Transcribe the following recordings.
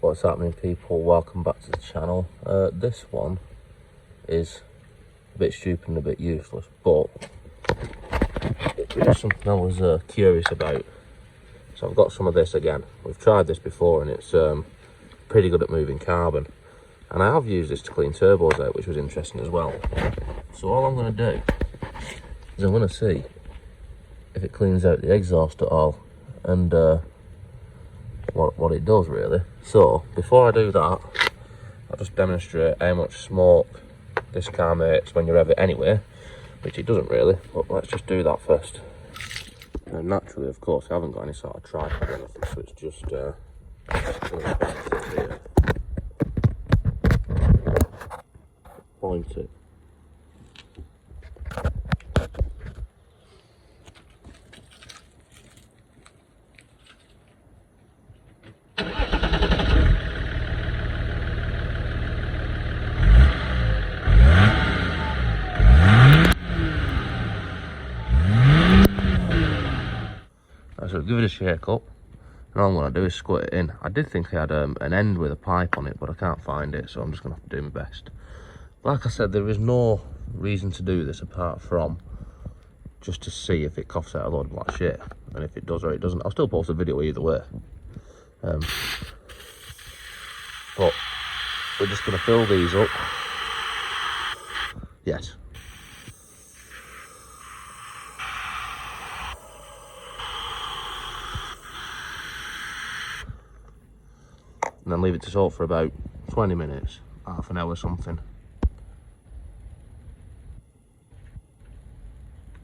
What's happening, people? Welcome back to the channel. This one is a bit stupid and a bit useless, but it's something I was curious about. So I've got some of this again. We've tried this before and it's pretty good at moving carbon. And I have used this to clean turbos out, which was interesting as well. So all I'm going to do is I'm going to see if it cleans out the exhaust at all and what it does really. So before I do that, I'll just demonstrate how much smoke this car makes when you rev it anyway, which it doesn't really, but let's just do that first. And naturally, of course, I haven't got any sort of tripod or anything, so it's just here. Point it. So give it a shake up, and all I'm going to do is squirt it in. I did think I had an end with a pipe on it, but I can't find it, so I'm just going to have to do my best. Like I said, there is no reason to do this apart from just to see if it coughs out a load of black shit, and if it does or it doesn't. I'll still post a video either way. But we're just going to fill these up. Yes. And then leave it to soak for about 20 minutes, half an hour something.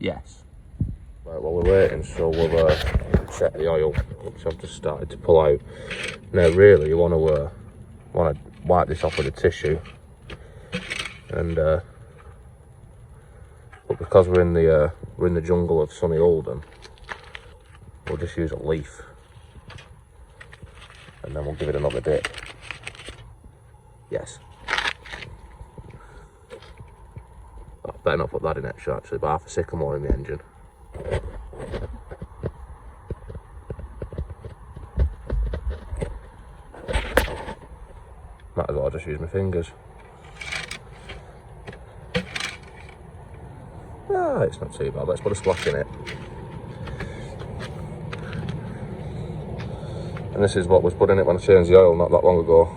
Yes. Right, while we're waiting, so we'll check the oil, which I've just started to pull out. Now really you want to wipe this off with a tissue, and but because we're in the jungle of sunny Oldham, we'll just use a leaf. And then we'll give it another dip. Yes. I better not put that in extra actually, but half a sycamore in the engine. Might as well just use my fingers. Ah, it's not too bad. Let's put a splash in it. And this is what was put in it when I changed the oil not that long ago.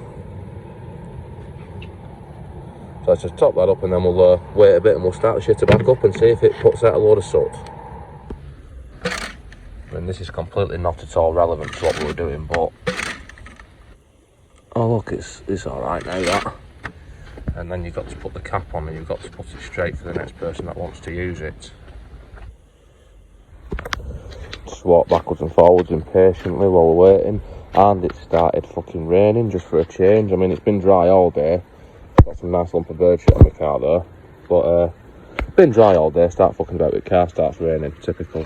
So let's just top that up and then we'll wait a bit and we'll start the shitter back up and see if it puts out a load of soot. And this is completely not at all relevant to what we were doing, but oh look, it's alright now that. And then you've got to put the cap on and you've got to put it straight for the next person that wants to use it. Just walk backwards and forwards impatiently while we're waiting, and it started fucking raining just for a change. I mean, it's been dry all day. Got some nice lump of bird shit on my car there, but been dry all day. Start fucking about with car, starts raining. Typical.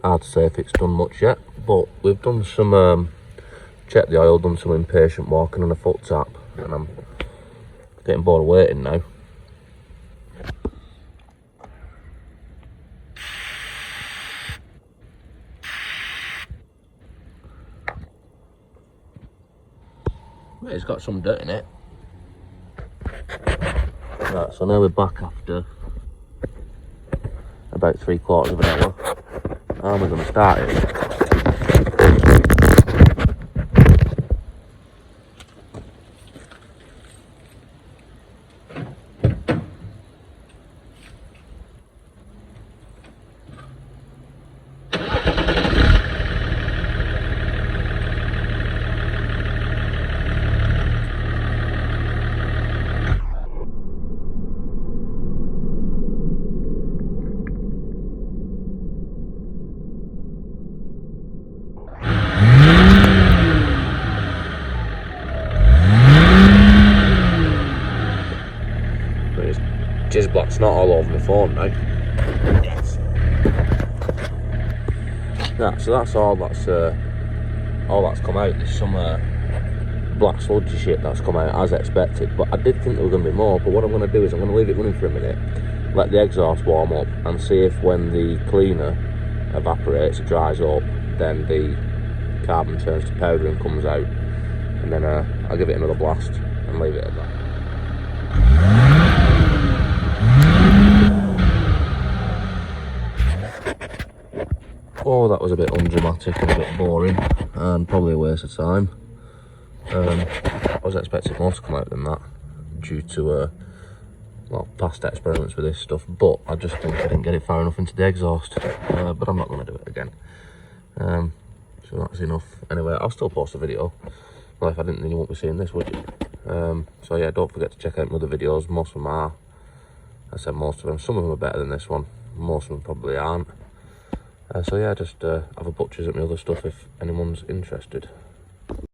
Hard to say if it's done much yet, but we've done some checked the oil, done some impatient walking and a foot tap, and I'm getting bored of waiting now. Well, it's got some dirt in it. Right, so now we're back after about 3/4 of an hour. And we're going to start it. Jizz block's not all over my phone now. Yes. Right, so that's all that's come out. There's some black sludgy shit that's come out as expected, but I did think there were going to be more. But what I'm going to do is I'm going to leave it running for a minute, let the exhaust warm up, and see if when the cleaner evaporates, it dries up, then the carbon turns to powder and comes out, and then I'll give it another blast and leave it at that. Oh, that was a bit undramatic and a bit boring, and probably a waste of time. I was expecting more to come out than that, due to well, past experiments with this stuff, but I just think I didn't get it far enough into the exhaust, but I'm not going to do it again. So that's enough. Anyway, I'll still post a video. Well, if I didn't, then you won't be seeing this, would you? So yeah, don't forget to check out my other videos. Most of them are. I said most of them. Some of them are better than this one. Most of them probably aren't. So yeah, just have a butcher's at my other stuff if anyone's interested.